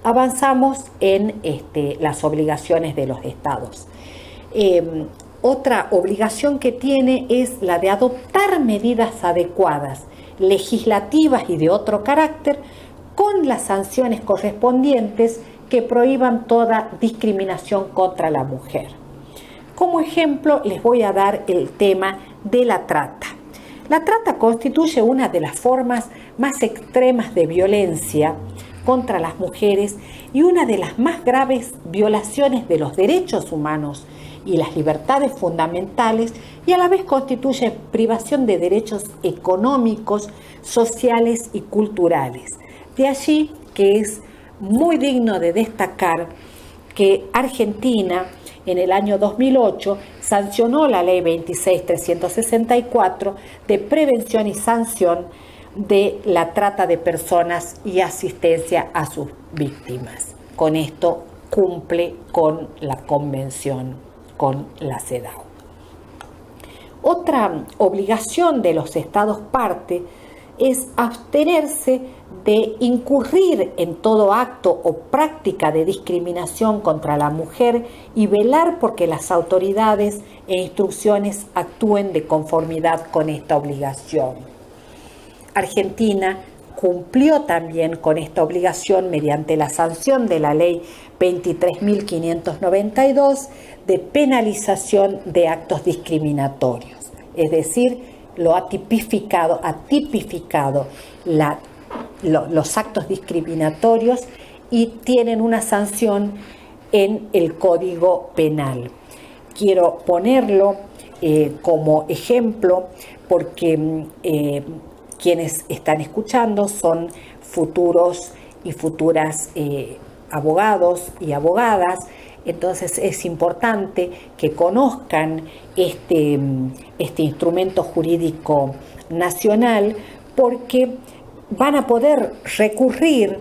avanzamos en las obligaciones de los estados. Otra obligación que tiene es la de adoptar medidas adecuadas, legislativas y de otro carácter, con las sanciones correspondientes que prohíban toda discriminación contra la mujer. Como ejemplo, les voy a dar el tema de la trata. La trata constituye una de las formas más extremas de violencia contra las mujeres y una de las más graves violaciones de los derechos humanos y las libertades fundamentales, y a la vez constituye privación de derechos económicos, sociales y culturales. De allí que es muy digno de destacar que Argentina en el año 2008 sancionó la ley 26.364 de prevención y sanción de la trata de personas y asistencia a sus víctimas. Con esto cumple con la convención, con la CEDAW. Otra obligación de los estados parte es abstenerse de incurrir en todo acto o práctica de discriminación contra la mujer y velar porque las autoridades e instrucciones actúen de conformidad con esta obligación. Argentina cumplió también con esta obligación mediante la sanción de la ley 23.592 de penalización de actos discriminatorios, es decir, lo ha tipificado los actos discriminatorios y tienen una sanción en el Código Penal. Quiero ponerlo como ejemplo porque quienes están escuchando son futuros y futuras abogados y abogadas. Entonces es importante que conozcan este instrumento jurídico nacional porque van a poder recurrir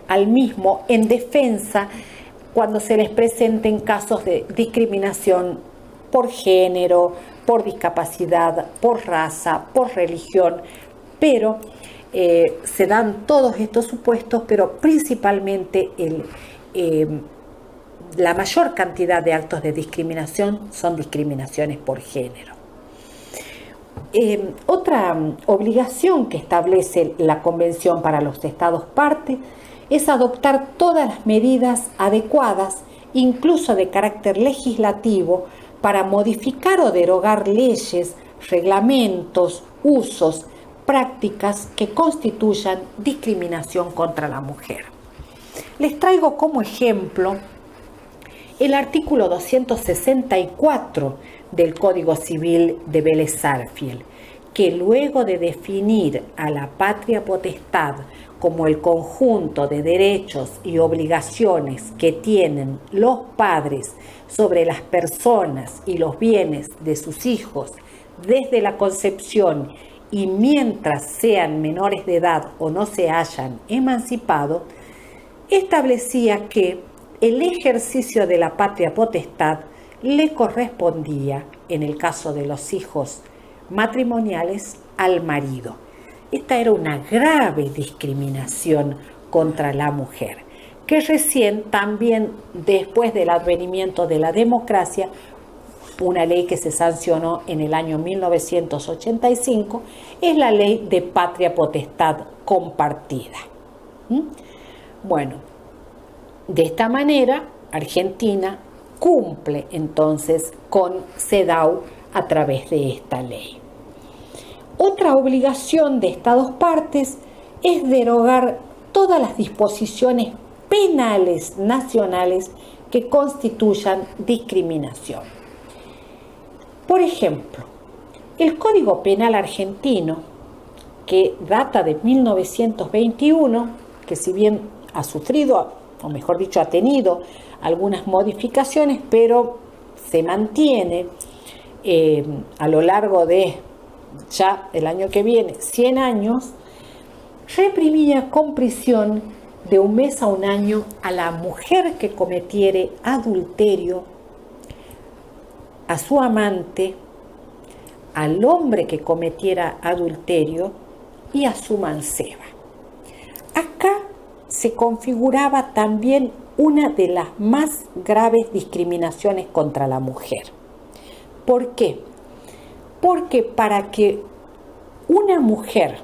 al mismo en defensa cuando se les presenten casos de discriminación por género, por discapacidad, por raza, por religión, pero se dan todos estos supuestos, pero principalmente la mayor cantidad de actos de discriminación son discriminaciones por género. Otra obligación que establece la Convención para los Estados parte es adoptar todas las medidas adecuadas, incluso de carácter legislativo, para modificar o derogar leyes, reglamentos, usos, prácticas que constituyan discriminación contra la mujer. Les traigo como ejemplo el artículo 264 del Código Civil de Vélez Sarsfield, que luego de definir a la patria potestad como el conjunto de derechos y obligaciones que tienen los padres sobre las personas y los bienes de sus hijos desde la concepción y mientras sean menores de edad o no se hayan emancipado, establecía que el ejercicio de la patria potestad le correspondía, en el caso de los hijos matrimoniales, al marido. Esta era una grave discriminación contra la mujer, que recién también después del advenimiento de la democracia, una ley que se sancionó en el año 1985, es la ley de patria potestad compartida. Bueno, de esta manera, Argentina cumple entonces con CEDAW a través de esta ley. Otra obligación de Estados partes es derogar todas las disposiciones penales nacionales que constituyan discriminación. Por ejemplo, el Código Penal argentino, que data de 1921, que si bien ha sufrido, o mejor dicho, ha tenido algunas modificaciones, pero se mantiene a lo largo de ya el año que viene, 100 años, reprimía con prisión de 1 mes a 1 año a la mujer que cometiere adulterio, a su amante, al hombre que cometiera adulterio y a su manceba. Acá se configuraba también una de las más graves discriminaciones contra la mujer. ¿Por qué? Porque para que una mujer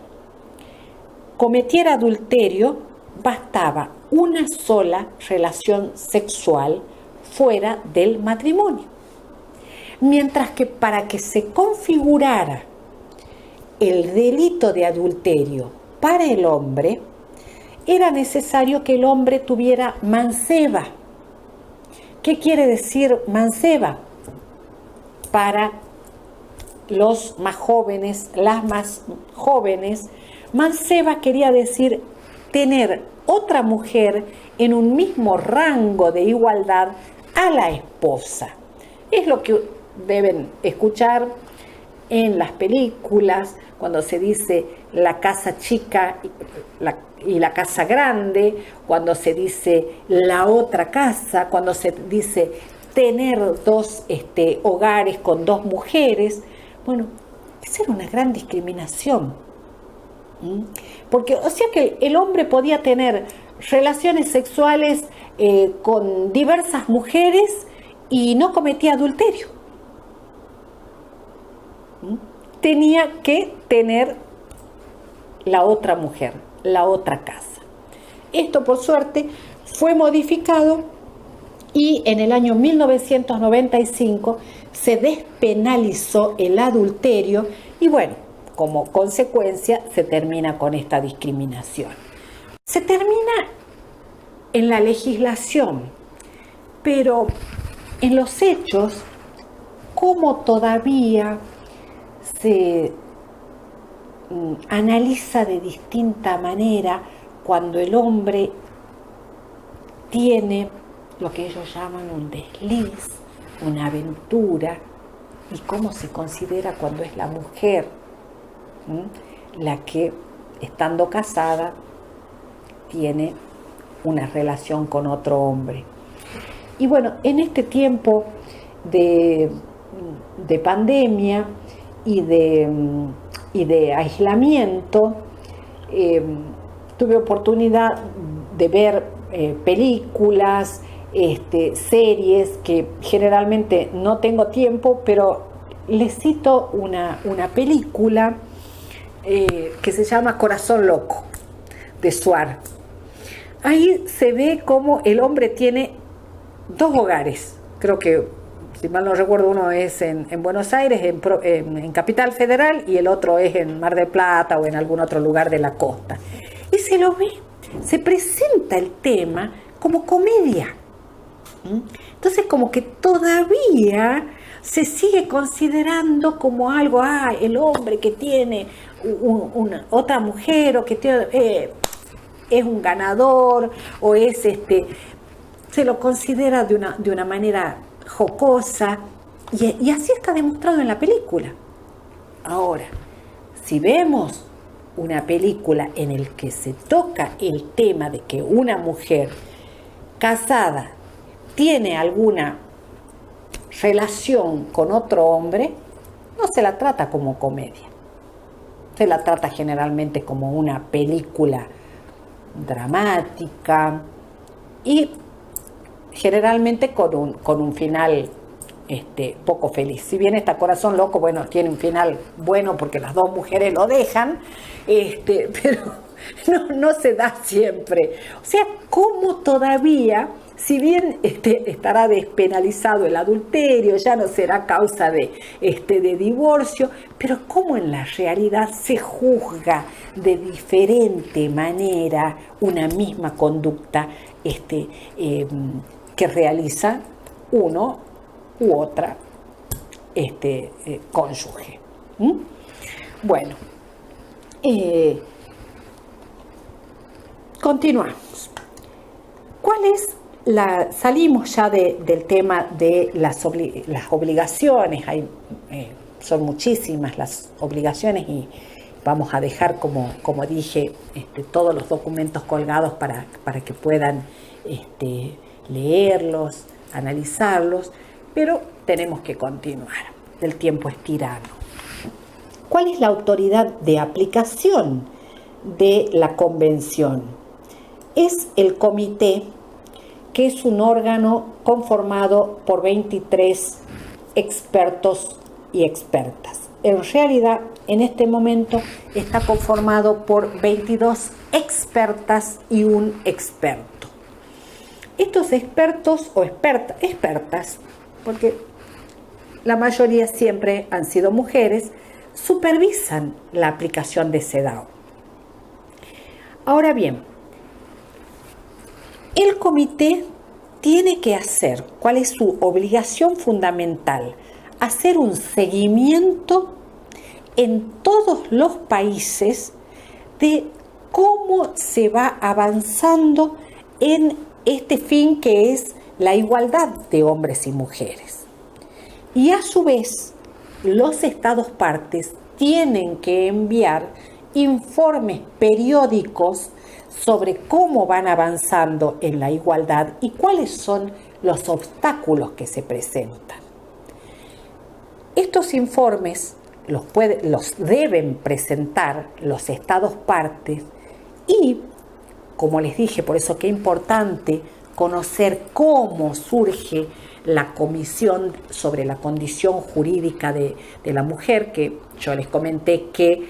cometiera adulterio, bastaba una sola relación sexual fuera del matrimonio. Mientras que para que se configurara el delito de adulterio para el hombre, era necesario que el hombre tuviera manceba. ¿Qué quiere decir manceba? Para los más jóvenes, las más jóvenes, manceba quería decir tener otra mujer en un mismo rango de igualdad a la esposa. Es lo que deben escuchar en las películas, cuando se dice la casa chica y la casa grande, cuando se dice la otra casa, cuando se dice tener dos hogares con dos mujeres. Bueno, esa era una gran discriminación. Porque, o sea que el hombre podía tener relaciones sexuales con diversas mujeres y no cometía adulterio. Tenía que tener la otra mujer, la otra casa. Esto, por suerte, fue modificado y en el año 1995 se despenalizó el adulterio y bueno, como consecuencia se termina con esta discriminación. Se termina en la legislación, pero en los hechos, ¿cómo todavía se analiza de distinta manera cuando el hombre tiene lo que ellos llaman un desliz, una aventura, y cómo se considera cuando es la mujer la que, estando casada, tiene una relación con otro hombre? Y bueno, en este tiempo de pandemia y de aislamiento, tuve oportunidad de ver películas, series, que generalmente no tengo tiempo, pero les cito una película que se llama Corazón Loco, de Suar. Ahí se ve cómo el hombre tiene dos hogares. Creo que, si mal no recuerdo, uno es en Buenos Aires, en Capital Federal, y el otro es en Mar del Plata o en algún otro lugar de la costa. Y se lo ve, se presenta el tema como comedia. Entonces, como que todavía se sigue considerando como algo, el hombre que tiene otra mujer o que tiene, es un ganador, o es se lo considera de una manera jocosa, y así está demostrado en la película. Ahora, si vemos una película en la que se toca el tema de que una mujer casada tiene alguna relación con otro hombre, no se la trata como comedia, se la trata generalmente como una película dramática y generalmente con un final poco feliz. Si bien está Corazón Loco, bueno, tiene un final bueno porque las dos mujeres lo dejan, pero no se da siempre. O sea, como todavía, si bien estará despenalizado el adulterio, ya no será causa de divorcio, pero como en la realidad se juzga de diferente manera una misma conducta que realiza uno u otra cónyuge. Bueno, continuamos. ¿Cuál es salimos ya del tema de las obligaciones? Son muchísimas las obligaciones y vamos a dejar, como dije, todos los documentos colgados para que puedan leerlos, analizarlos, pero tenemos que continuar. El tiempo es tirano. ¿Cuál es la autoridad de aplicación de la convención? es el comité, que es un órgano conformado por 23 expertos y expertas. En realidad, en este momento está conformado por 22 expertas y un experto. Estos expertos o expertas, porque la mayoría siempre han sido mujeres, supervisan la aplicación de CEDAW. Ahora bien, el comité tiene que hacer, ¿cuál es su obligación fundamental? Hacer un seguimiento en todos los países de cómo se va avanzando en este fin que es la igualdad de hombres y mujeres. Y a su vez, los Estados partes tienen que enviar informes periódicos sobre cómo van avanzando en la igualdad y cuáles son los obstáculos que se presentan. Estos informes los deben presentar los Estados partes y, como les dije, por eso que es importante conocer cómo surge la Comisión sobre la Condición Jurídica de la Mujer, que yo les comenté que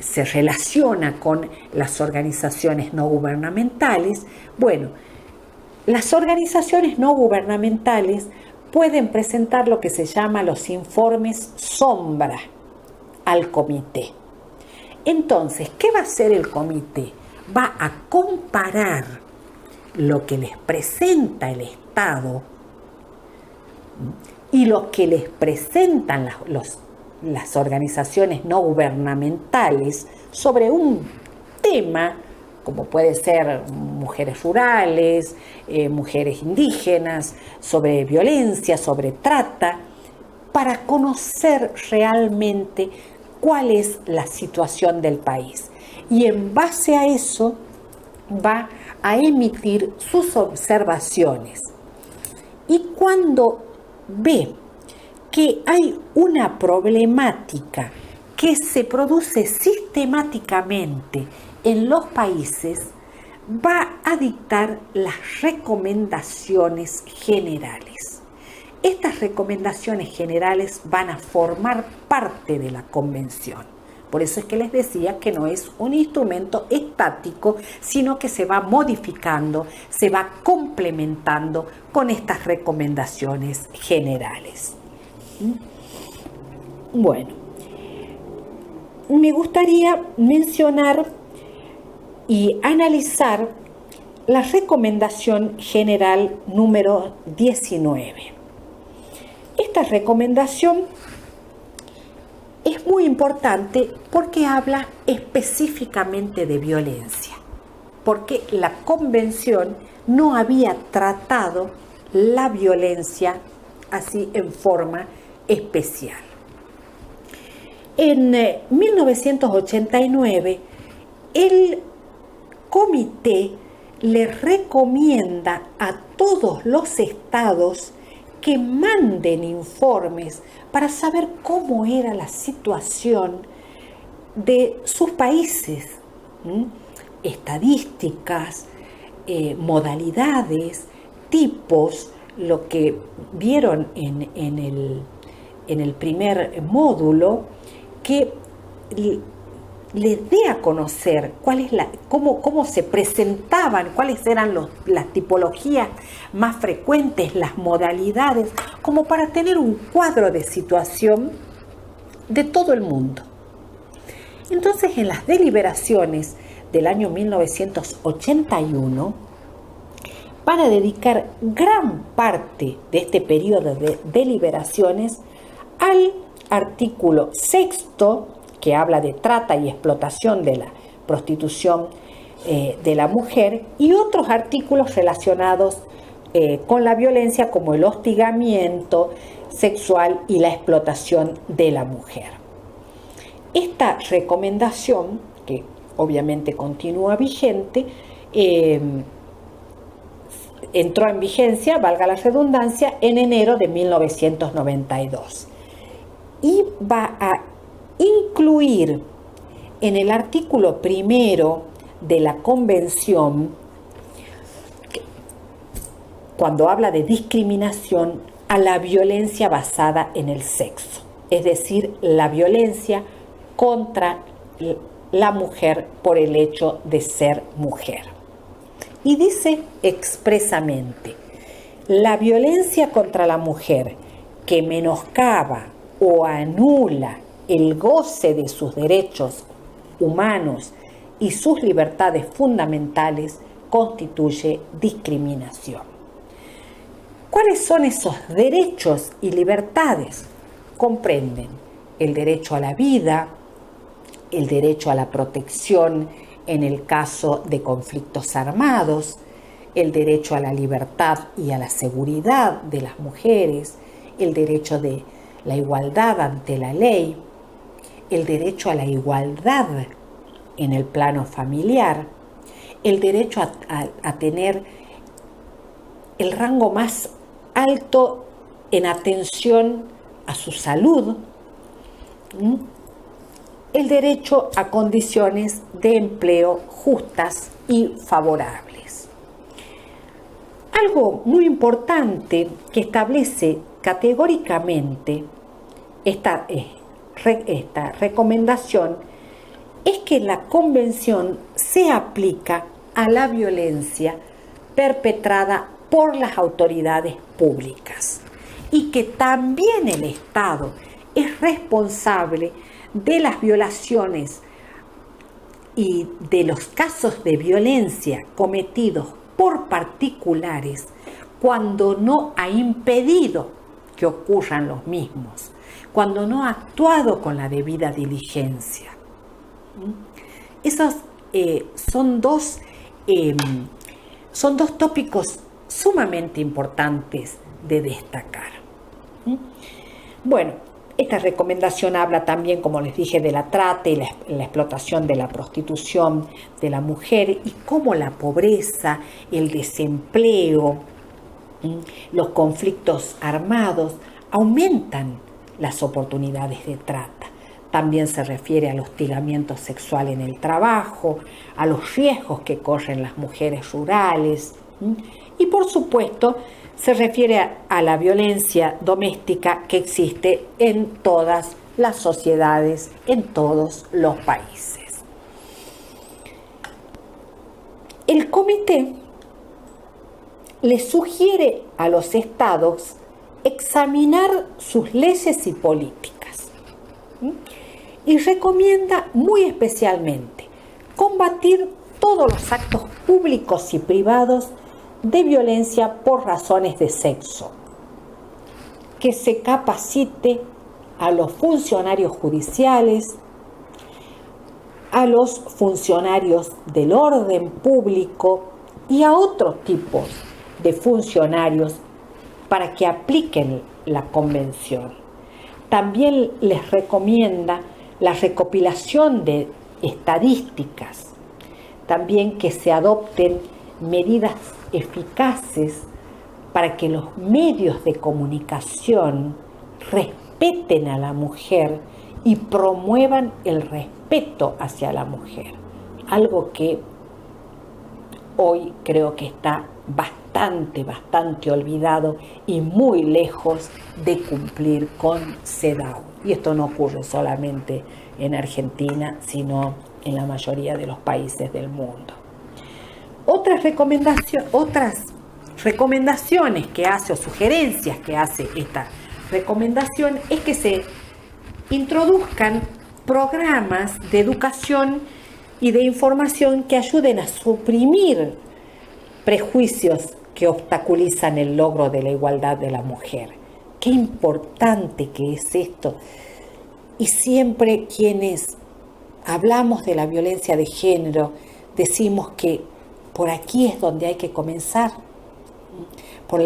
se relaciona con las organizaciones no gubernamentales. Bueno, las organizaciones no gubernamentales pueden presentar lo que se llama los informes sombra al comité. Entonces, ¿qué va a hacer el comité? Va a comparar lo que les presenta el Estado y lo que les presentan las organizaciones no gubernamentales sobre un tema, como puede ser mujeres rurales, mujeres indígenas, sobre violencia, sobre trata, para conocer realmente cuál es la situación del país. Y en base a eso va a emitir sus observaciones. Y cuando ve que hay una problemática que se produce sistemáticamente en los países, va a dictar las recomendaciones generales. Estas recomendaciones generales van a formar parte de la convención. Por eso es que les decía que no es un instrumento estático, sino que se va modificando, se va complementando con estas recomendaciones generales. Bueno, me gustaría mencionar y analizar la recomendación general número 19. Esta recomendación es muy importante porque habla específicamente de violencia, porque la convención no había tratado la violencia así en forma especial. En 1989, el comité le recomienda a todos los estados que manden informes para saber cómo era la situación de sus países, estadísticas, modalidades, tipos, lo que vieron en el primer módulo, que les dé a conocer cómo se presentaban, cuáles eran las tipologías más frecuentes, las modalidades, como para tener un cuadro de situación de todo el mundo. Entonces, en las deliberaciones del año 1981, van a dedicar gran parte de este periodo de deliberaciones al artículo 6º, que habla de trata y explotación de la prostitución de la mujer, y otros artículos relacionados con la violencia, como el hostigamiento sexual y la explotación de la mujer. Esta recomendación, que obviamente continúa vigente, entró en vigencia, valga la redundancia, en enero de 1992. Y va a incluir en el artículo primero de la Convención, cuando habla de discriminación, a la violencia basada en el sexo, es decir, la violencia contra la mujer por el hecho de ser mujer. Y dice expresamente: la violencia contra la mujer que menoscaba o anula el goce de sus derechos humanos y sus libertades fundamentales constituye discriminación. ¿Cuáles son esos derechos y libertades? Comprenden el derecho a la vida, el derecho a la protección en el caso de conflictos armados, el derecho a la libertad y a la seguridad de las mujeres, el derecho de la igualdad ante la ley, el derecho a la igualdad en el plano familiar, el derecho a tener el rango más alto en atención a su salud, el derecho a condiciones de empleo justas y favorables. Algo muy importante que establece categóricamente esta recomendación es que la Convención se aplica a la violencia perpetrada por las autoridades públicas y que también el Estado es responsable de las violaciones y de los casos de violencia cometidos por particulares cuando no ha impedido que ocurran los mismos, cuando no ha actuado con la debida diligencia. Esos son dos tópicos sumamente importantes de destacar. Bueno, esta recomendación habla también, como les dije, de la trata y la explotación de la prostitución de la mujer y cómo la pobreza, el desempleo, los conflictos armados aumentan las oportunidades de trata. También se refiere al hostigamiento sexual en el trabajo, a los riesgos que corren las mujeres rurales y, por supuesto, se refiere a la violencia doméstica que existe en todas las sociedades, en todos los países. El comité le sugiere a los estados examinar sus leyes y políticas y recomienda muy especialmente combatir todos los actos públicos y privados de violencia por razones de sexo, que se capacite a los funcionarios judiciales, a los funcionarios del orden público y a otros tipos de funcionarios para que apliquen la convención. También les recomienda la recopilación de estadísticas, también que se adopten medidas eficaces para que los medios de comunicación respeten a la mujer y promuevan el respeto hacia la mujer, algo que hoy creo que está bastante olvidado y muy lejos de cumplir con CEDAW. Y esto no ocurre solamente en Argentina, sino en la mayoría de los países del mundo. Otras recomendaciones que hace o sugerencias que hace esta recomendación es que se introduzcan programas de educación y de información que ayuden a suprimir prejuicios que obstaculizan el logro de la igualdad de la mujer. Qué importante que es esto. Y siempre quienes hablamos de la violencia de género decimos que por aquí es donde hay que comenzar, por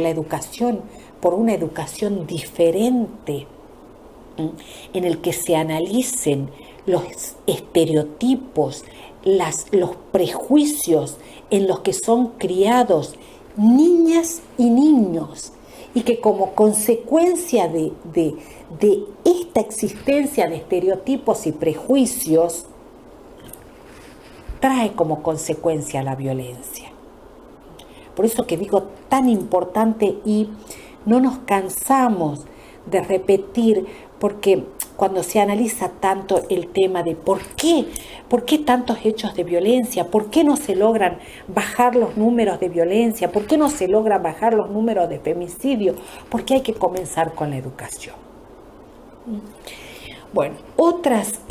la educación, por una educación diferente, en el que se analicen los estereotipos, los prejuicios en los que son criados niñas y niños, y que como consecuencia de esta existencia de estereotipos y prejuicios trae como consecuencia la violencia. Por eso que digo tan importante y no nos cansamos de repetir, porque cuando se analiza tanto el tema de por qué tantos hechos de violencia, por qué no se logran bajar los números de violencia, por qué no se logran bajar los números de femicidio, porque hay que comenzar con la educación. Bueno, otras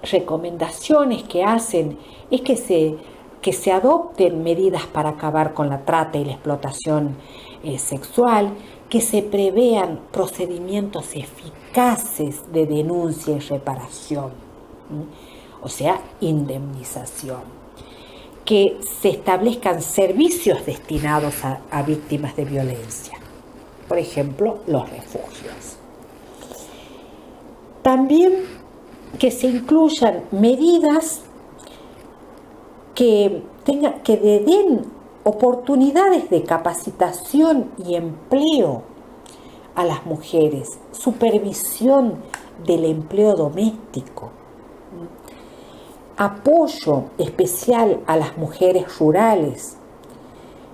recomendaciones que hacen es que se adopten medidas para acabar con la trata y la explotación sexual, que se prevean procedimientos eficaces de denuncia y reparación, o sea, indemnización, que se establezcan servicios destinados a víctimas de violencia, por ejemplo, los refugios. También que se incluyan medidas que den oportunidades de capacitación y empleo a las mujeres, supervisión del empleo doméstico, apoyo especial a las mujeres rurales.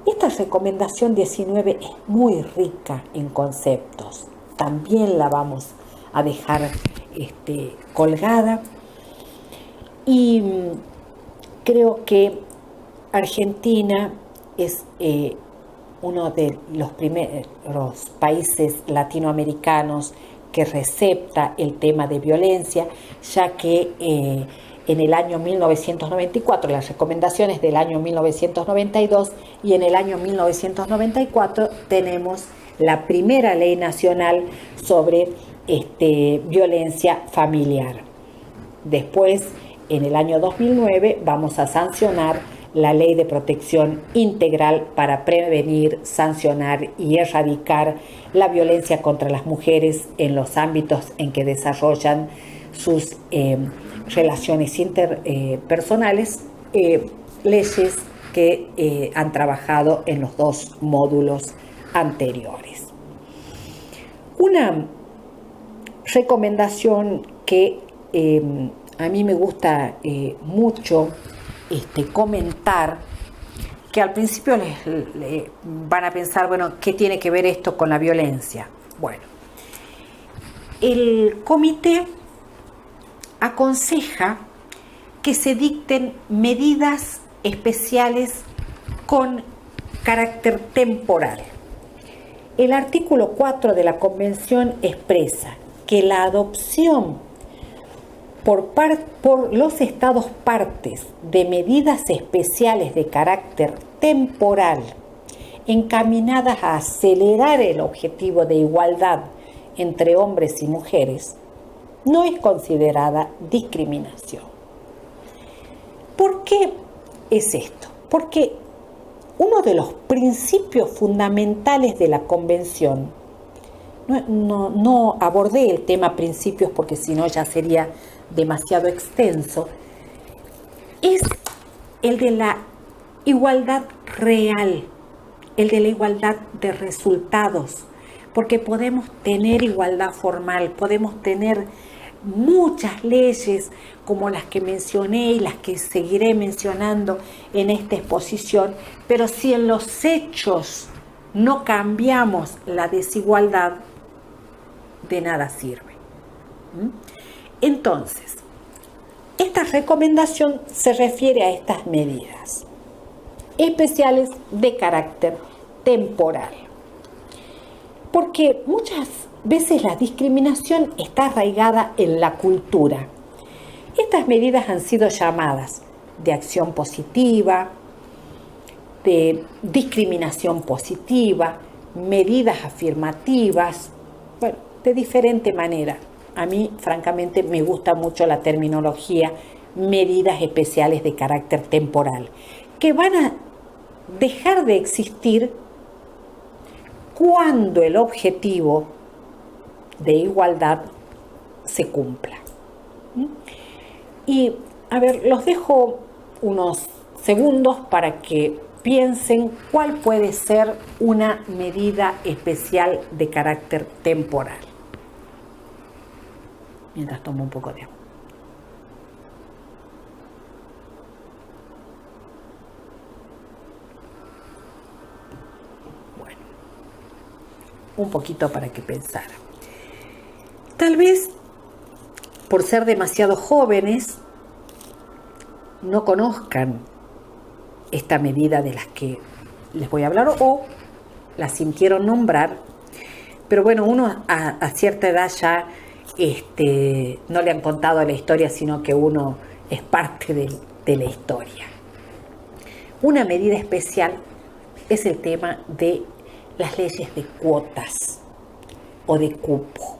Esta recomendación 19 es muy rica en conceptos, también la vamos a dejar colgada, y creo que Argentina es uno de los primeros países latinoamericanos que recepta el tema de violencia, ya que en el año 1994, las recomendaciones del año 1992, y en el año 1994 tenemos la primera ley nacional sobre violencia familiar. Después, en el año 2009, vamos a sancionar la Ley de Protección Integral para prevenir, sancionar y erradicar la violencia contra las mujeres en los ámbitos en que desarrollan sus relaciones interpersonales, leyes que han trabajado en los dos módulos anteriores. Una recomendación que a mí me gusta mucho comentar, que al principio les van a pensar, bueno, ¿qué tiene que ver esto con la violencia? Bueno, el comité aconseja que se dicten medidas especiales con carácter temporal. El artículo 4 de la Convención expresa que la adopción por los Estados partes de medidas especiales de carácter temporal encaminadas a acelerar el objetivo de igualdad entre hombres y mujeres no es considerada discriminación. ¿Por qué es esto? Porque uno de los principios fundamentales de la Convención, no abordé el tema principios porque si no ya sería demasiado extenso, es el de la igualdad real, el de la igualdad de resultados, porque podemos tener igualdad formal, podemos tener muchas leyes como las que mencioné y las que seguiré mencionando en esta exposición, pero si en los hechos no cambiamos la desigualdad, de nada sirve. Entonces, esta recomendación se refiere a estas medidas especiales de carácter temporal, porque muchas veces la discriminación está arraigada en la cultura. Estas medidas han sido llamadas de acción positiva, de discriminación positiva, medidas afirmativas, bueno, de diferente manera. A mí, francamente, me gusta mucho la terminología medidas especiales de carácter temporal, que van a dejar de existir cuando el objetivo de igualdad se cumpla. Y, a ver, los dejo unos segundos para que piensen cuál puede ser una medida especial de carácter temporal. Mientras tomo un poco de agua. un poquito para que pensara. Tal vez por ser demasiado jóvenes no conozcan esta medida de las que les voy a hablar o la sintieron nombrar, pero bueno, uno a cierta edad ya no le han contado la historia, sino que uno es parte de la historia. Una medida especial es el tema de las leyes de cuotas o de cupo.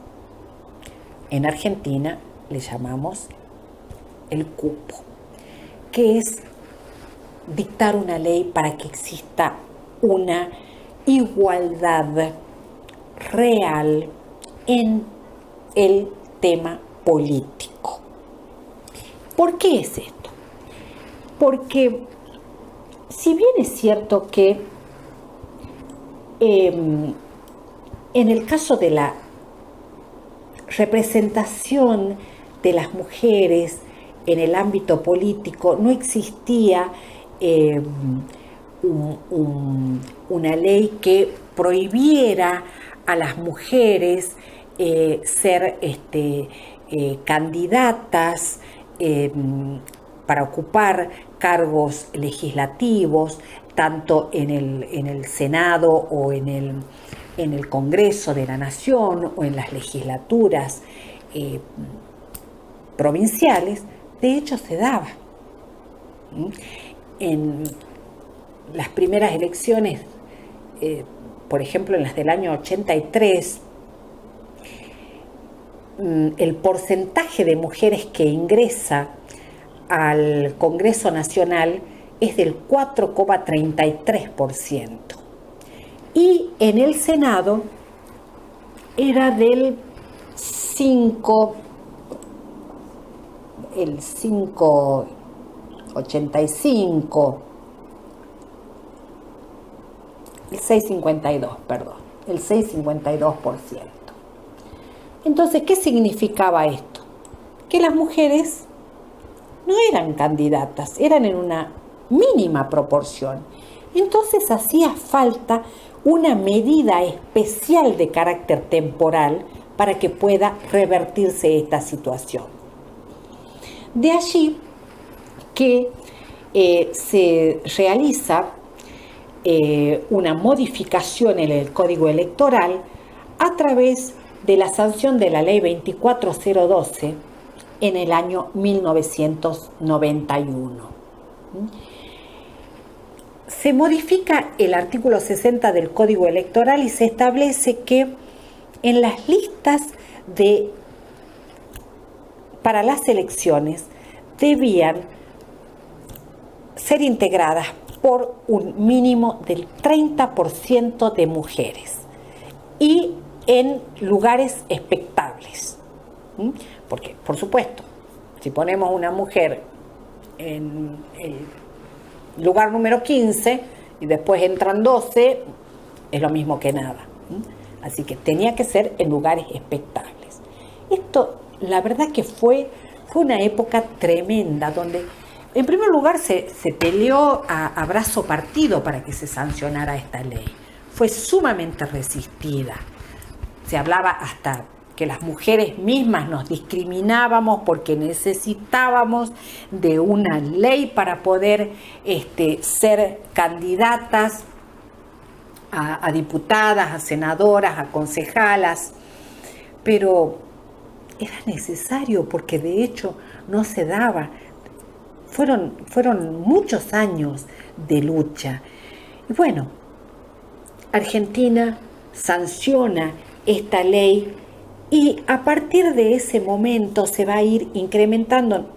En Argentina le llamamos el cupo, que es dictar una ley para que exista una igualdad real en el tema político. ¿Por qué es esto? Porque si bien es cierto que en el caso de la representación de las mujeres en el ámbito político no existía una ley que prohibiera a las mujeres ser candidatas para ocupar cargos legislativos, tanto en el Senado o en el Congreso de la Nación o en las legislaturas provinciales. De hecho, se daba. En las primeras elecciones, por ejemplo, en las del año 83, el porcentaje de mujeres que ingresa al Congreso Nacional es del 4,33%. Y en el Senado era del 5,85, el 6,52%. Entonces, ¿qué significaba esto? Que las mujeres no eran candidatas, eran en una mínima proporción. Entonces hacía falta una medida especial de carácter temporal para que pueda revertirse esta situación. De allí que se realiza una modificación en el Código Electoral a través de la sanción de la Ley 24012 en el año 1991. Se modifica el artículo 60 del Código Electoral y se establece que en las listas para las elecciones debían ser integradas por un mínimo del 30% de mujeres y en lugares expectables. Porque, por supuesto, si ponemos una mujer en el lugar número 15 y después entran 12, es lo mismo que nada. Así que tenía que ser en lugares expectables. Esto, la verdad que fue una época tremenda, donde en primer lugar se peleó a brazo partido para que se sancionara esta ley. Fue sumamente resistida. Se hablaba hasta que las mujeres mismas nos discriminábamos porque necesitábamos de una ley para poder ser candidatas a diputadas, a senadoras, a concejalas, pero era necesario porque de hecho no se daba. Fueron muchos años de lucha. Y bueno, Argentina sanciona esta ley y a partir de ese momento se va a ir incrementando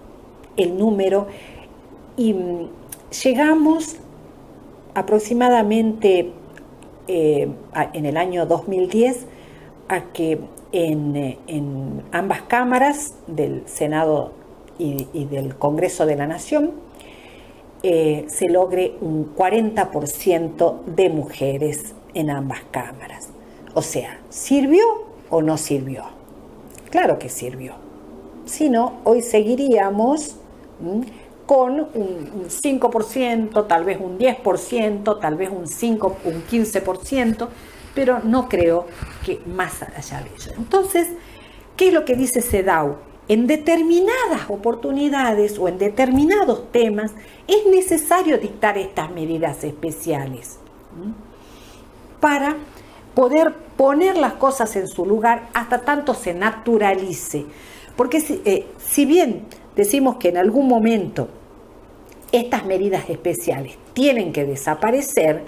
el número y llegamos aproximadamente en el año 2010 a que en ambas cámaras del Senado y del Congreso de la Nación se logre un 40% de mujeres en ambas cámaras. O sea, ¿sirvió o no sirvió? Claro que sirvió. Si no, hoy seguiríamos con un 5%, tal vez un 10%, tal vez un 15%, pero no creo que más allá de ello. Entonces, ¿qué es lo que dice CEDAW? En determinadas oportunidades o en determinados temas es necesario dictar estas medidas especiales para poder poner las cosas en su lugar hasta tanto se naturalice. Porque si bien decimos que en algún momento estas medidas especiales tienen que desaparecer,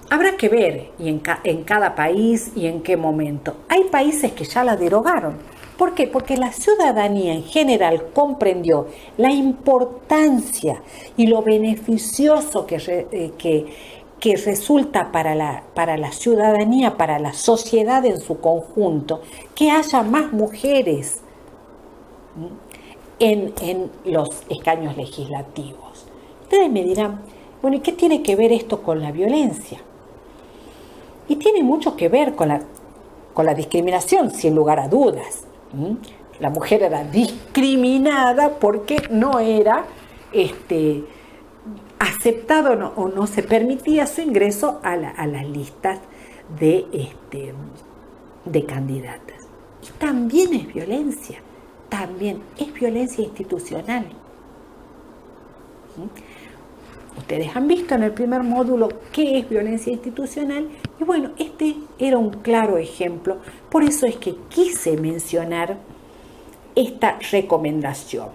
habrá que ver en cada país y en qué momento. Hay países que ya la derogaron. ¿Por qué? Porque la ciudadanía en general comprendió la importancia y lo beneficioso que resulta para la ciudadanía, para la sociedad en su conjunto, que haya más mujeres en los escaños legislativos. Ustedes me dirán, bueno, ¿y qué tiene que ver esto con la violencia? Y tiene mucho que ver con la discriminación, sin lugar a dudas. La mujer era discriminada porque no era aceptado o no se permitía su ingreso a las listas de candidatas. Y también es violencia institucional. Ustedes han visto en el primer módulo qué es violencia institucional y bueno, este era un claro ejemplo. Por eso es que quise mencionar esta recomendación.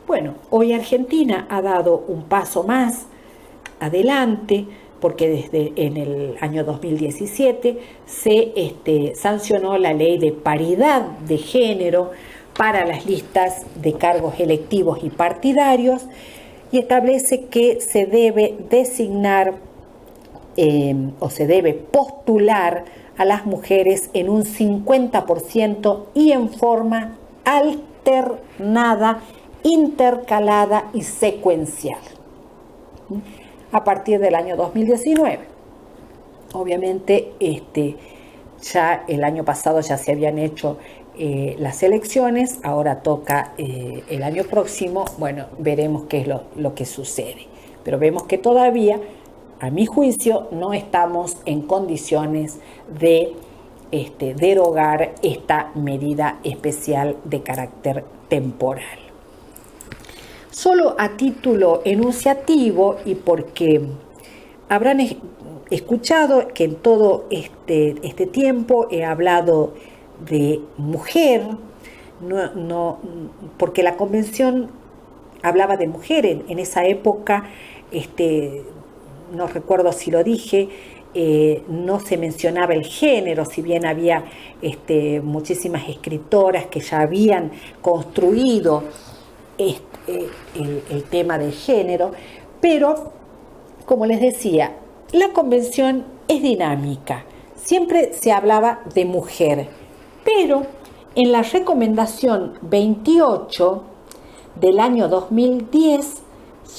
Bueno, hoy Argentina ha dado un paso más adelante porque desde en el año 2017 se sancionó la ley de paridad de género para las listas de cargos electivos y partidarios y establece que se debe designar o se debe postular a las mujeres en un 50% y en forma alternada, intercalada y secuencial a partir del año 2019. Obviamente ya el año pasado ya se habían hecho las elecciones, ahora toca el año próximo. Bueno, veremos qué es lo que sucede, pero vemos que todavía, a mi juicio, no estamos en condiciones de derogar esta medida especial de carácter temporal. Solo a título enunciativo y porque habrán escuchado que en todo este tiempo he hablado de mujer, porque la convención hablaba de mujer en esa época, no recuerdo si lo dije, no se mencionaba el género, si bien había muchísimas escritoras que ya habían construido el tema del género, pero como les decía, la convención es dinámica, siempre se hablaba de mujer, pero en la recomendación 28 del año 2010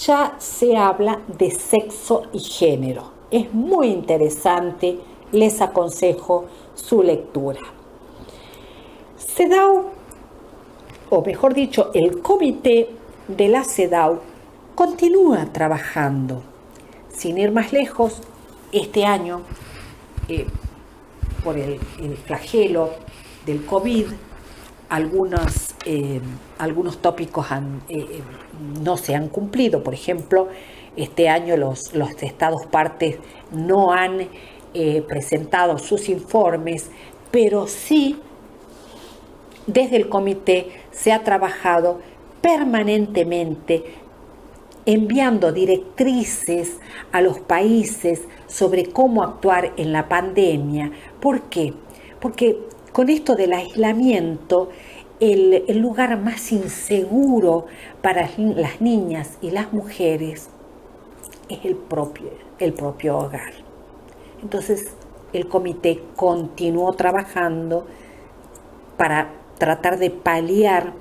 ya se habla de sexo y género. Es muy interesante, les aconsejo su lectura. CEDAW, o mejor dicho, el comité de la CEDAW continúa trabajando. Sin ir más lejos, este año, por el flagelo del COVID, algunos tópicos no se han cumplido. Por ejemplo, este año los estados partes no han presentado sus informes, pero sí desde el comité se ha trabajado permanentemente enviando directrices a los países sobre cómo actuar en la pandemia. ¿Por qué? Porque con esto del aislamiento, el lugar más inseguro para las niñas y las mujeres es el propio hogar. Entonces, el comité continuó trabajando para tratar de paliar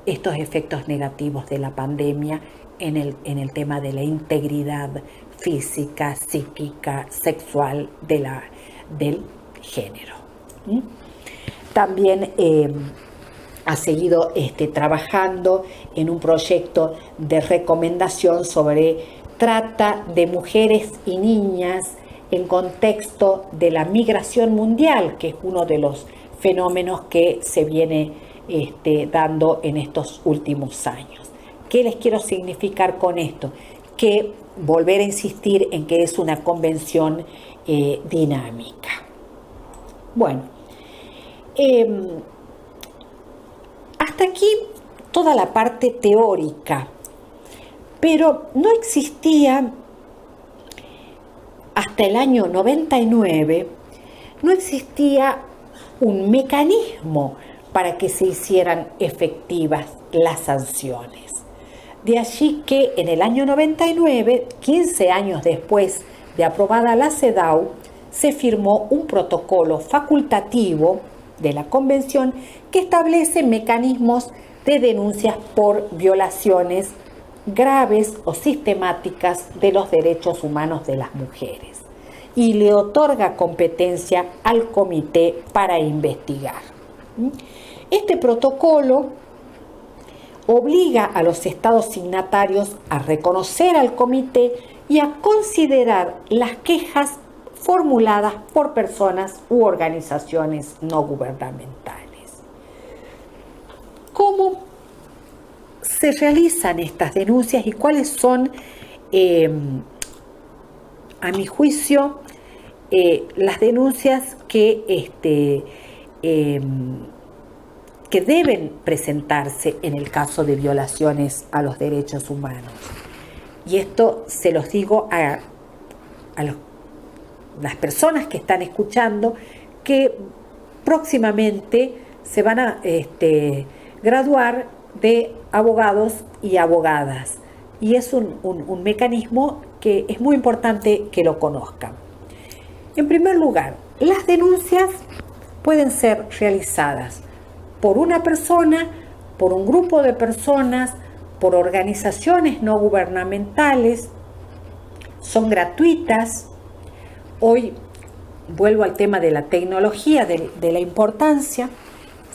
estos efectos negativos de la pandemia en el tema de la integridad física, psíquica, sexual del género. También ha seguido trabajando en un proyecto de recomendación sobre trata de mujeres y niñas en contexto de la migración mundial, que es uno de los fenómenos que se viene dando en estos últimos años. ¿Qué les quiero significar con esto? Que volver a insistir en que es una convención dinámica. Bueno, hasta aquí toda la parte teórica, pero no existía hasta el año 99, no existía un mecanismo para que se hicieran efectivas las sanciones. De allí que en el año 99, 15 años después de aprobada la CEDAW, se firmó un protocolo facultativo de la Convención que establece mecanismos de denuncias por violaciones graves o sistemáticas de los derechos humanos de las mujeres y le otorga competencia al comité para investigar. Este protocolo obliga a los estados signatarios a reconocer al comité y a considerar las quejas formuladas por personas u organizaciones no gubernamentales. ¿Cómo se realizan estas denuncias y cuáles son, a mi juicio, las denuncias que deben presentarse en el caso de violaciones a los derechos humanos? Y esto se los digo a las personas que están escuchando, que próximamente se van a graduar de abogados y abogadas. Y es un mecanismo que es muy importante que lo conozcan. En primer lugar, las denuncias pueden ser realizadas por una persona, por un grupo de personas, por organizaciones no gubernamentales, son gratuitas. Hoy vuelvo al tema de la tecnología, de la importancia.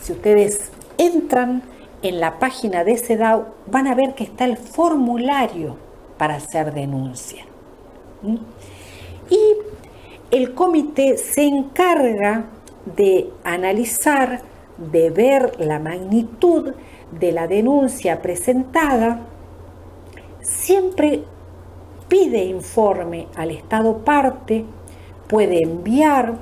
Si ustedes entran en la página de CEDAW, van a ver que está el formulario para hacer denuncia. Y el comité se encarga de analizar, de ver la magnitud de la denuncia presentada, siempre pide informe al Estado parte, puede enviar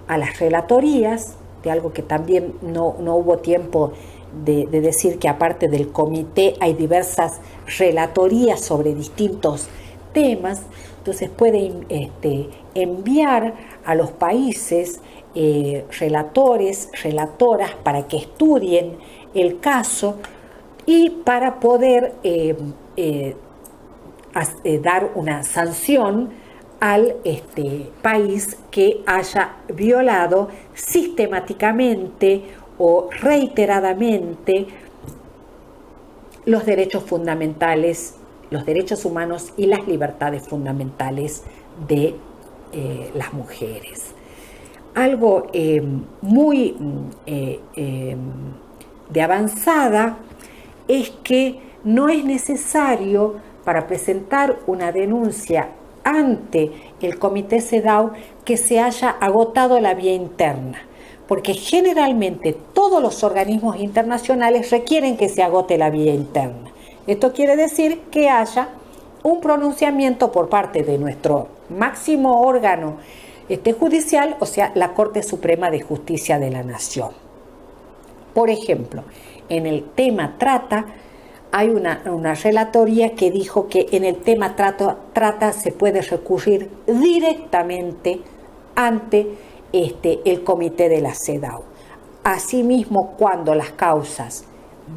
a las relatorías, de algo que también no hubo tiempo de decir, que aparte del comité hay diversas relatorías sobre distintos temas. Entonces puede enviar a los países relatores, relatoras, para que estudien el caso y para poder dar una sanción al país que haya violado sistemáticamente o reiteradamente los derechos fundamentales, los derechos humanos y las libertades fundamentales de las mujeres. Algo muy de avanzada es que no es necesario, para presentar una denuncia ante el comité CEDAW, que se haya agotado la vía interna, porque generalmente todos los organismos internacionales requieren que se agote la vía interna. Esto quiere decir que haya un pronunciamiento por parte de nuestro máximo órgano judicial, o sea, la Corte Suprema de Justicia de la Nación. Por ejemplo, en el tema trata, hay una relatoría que dijo que en el tema trata se puede recurrir directamente ante el comité de la CEDAW. Asimismo, cuando las causas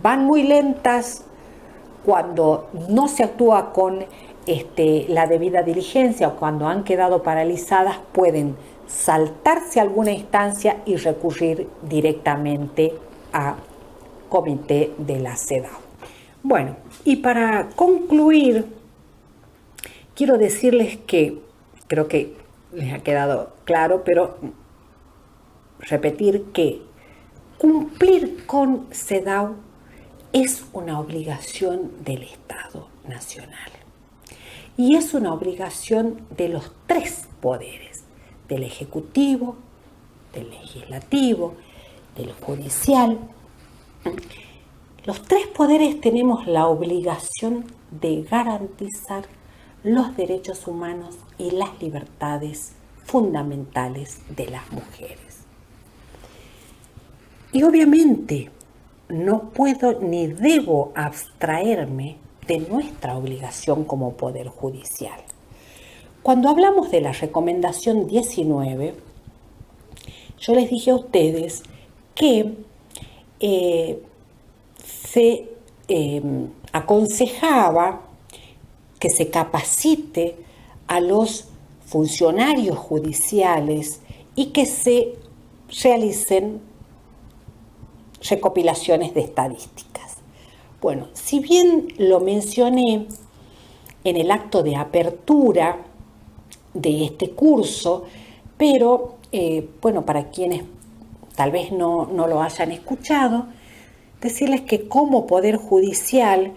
van muy lentas, cuando no se actúa con la debida diligencia o cuando han quedado paralizadas, pueden saltarse alguna instancia y recurrir directamente a comité de la CEDAW. Bueno, y para concluir, quiero decirles que, creo que les ha quedado claro, pero repetir que cumplir con CEDAW es una obligación del Estado Nacional. y es una obligación de los tres poderes, del Ejecutivo, del Legislativo, del Judicial. Los tres poderes tenemos la obligación de garantizar los derechos humanos y las libertades fundamentales de las mujeres. Y obviamente no puedo ni debo abstraerme de nuestra obligación como Poder Judicial. Cuando hablamos de la recomendación 19, yo les dije a ustedes que se aconsejaba que se capacite a los funcionarios judiciales y que se realicen recopilaciones de estadísticas. Bueno, si bien lo mencioné en el acto de apertura de este curso, pero para quienes tal vez no lo hayan escuchado, decirles que como Poder Judicial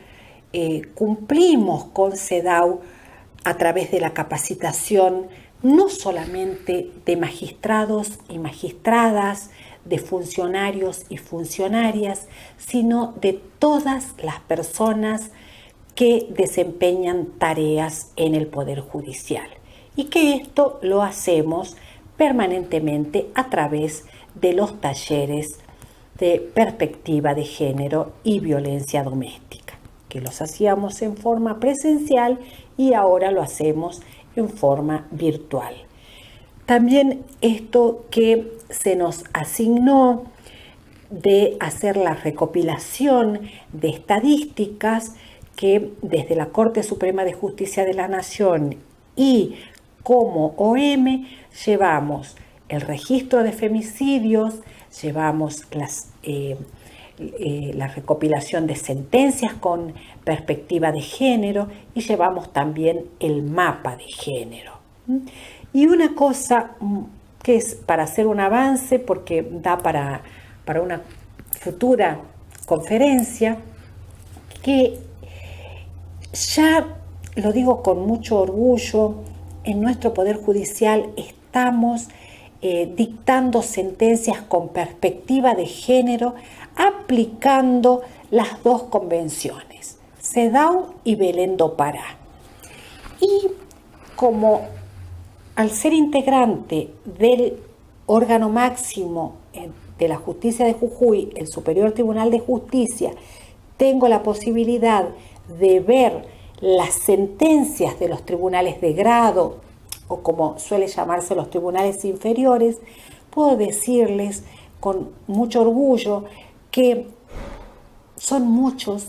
cumplimos con CEDAW a través de la capacitación no solamente de magistrados y magistradas, de funcionarios y funcionarias, sino de todas las personas que desempeñan tareas en el Poder Judicial. Y que esto lo hacemos permanentemente a través de los talleres de perspectiva de género y violencia doméstica, que los hacíamos en forma presencial y ahora lo hacemos en forma virtual. También esto que se nos asignó de hacer la recopilación de estadísticas que desde la Corte Suprema de Justicia de la Nación y como OM llevamos el registro de femicidios, llevamos la recopilación de sentencias con perspectiva de género y llevamos también el mapa de género. Y una cosa que es para hacer un avance, porque da para una futura conferencia, que ya lo digo con mucho orgullo, en nuestro Poder Judicial estamos dictando sentencias con perspectiva de género, aplicando las dos convenciones, CEDAW y Belén do Pará. Y como al ser integrante del órgano máximo de la justicia de Jujuy, el Superior Tribunal de Justicia, tengo la posibilidad de ver las sentencias de los tribunales de grado, o como suele llamarse los tribunales inferiores, puedo decirles con mucho orgullo que son muchos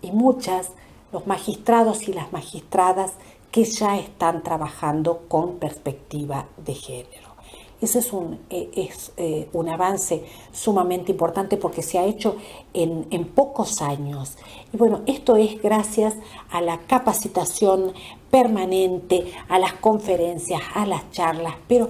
y muchas los magistrados y las magistradas que ya están trabajando con perspectiva de género. Ese es un avance sumamente importante porque se ha hecho en pocos años. Y bueno, esto es gracias a la capacitación permanente, a las conferencias, a las charlas. Pero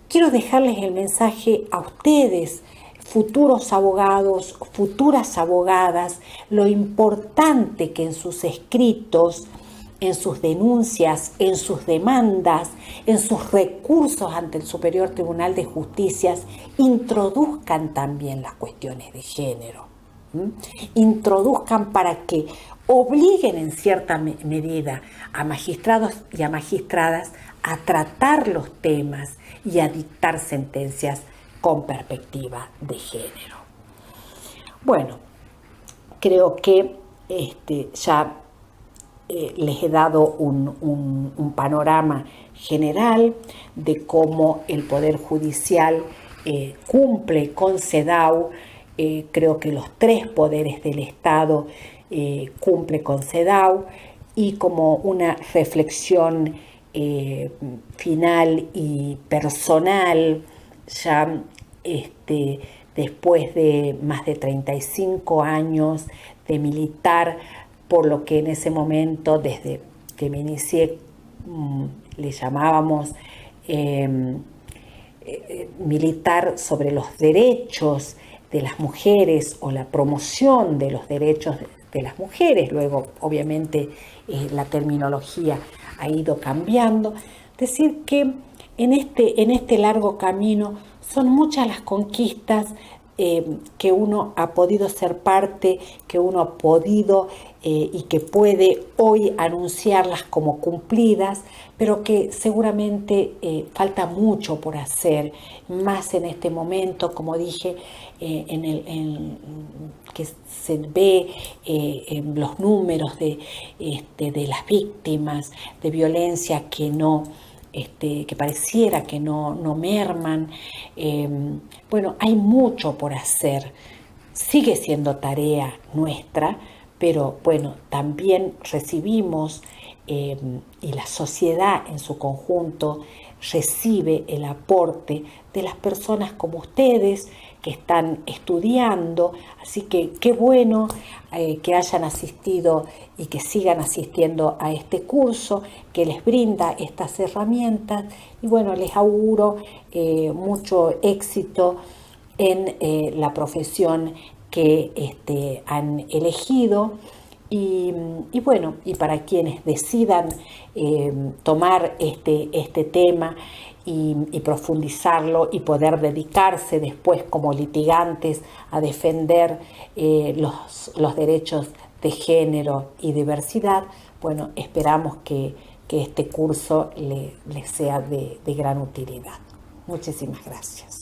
quiero dejarles el mensaje a ustedes, futuros abogados, futuras abogadas, lo importante que en sus escritos, en sus denuncias, en sus demandas, en sus recursos ante el Superior Tribunal de Justicia, introduzcan también las cuestiones de género. Introduzcan para que obliguen en cierta medida a magistrados y a magistradas a tratar los temas y a dictar sentencias con perspectiva de género. Bueno, creo que ya les he dado un panorama general de cómo el Poder Judicial cumple con CEDAW. Creo que los tres poderes del Estado cumple con CEDAW, y como una reflexión final y personal, ya después de más de 35 años de militar, por lo que en ese momento, desde que me inicié, le llamábamos militar sobre los derechos de las mujeres o la promoción de los derechos de las mujeres. Luego, obviamente, la terminología ha ido cambiando. Decir que en este largo camino son muchas las conquistas que uno ha podido ser parte, que uno ha podido y que puede hoy anunciarlas como cumplidas, pero que seguramente falta mucho por hacer, más en este momento, como dije, que se ve en los números de las víctimas de violencia que pareciera que no merman. Bueno, hay mucho por hacer. Sigue siendo tarea nuestra, pero bueno, también recibimos y la sociedad en su conjunto recibe el aporte de las personas como ustedes que están estudiando, así que qué bueno que hayan asistido y que sigan asistiendo a este curso que les brinda estas herramientas, y bueno, les auguro mucho éxito en la profesión que han elegido. Y bueno, y para quienes decidan tomar este tema y profundizarlo y poder dedicarse después como litigantes a defender los derechos de género y diversidad, bueno, esperamos que este curso les sea de gran utilidad. Muchísimas gracias.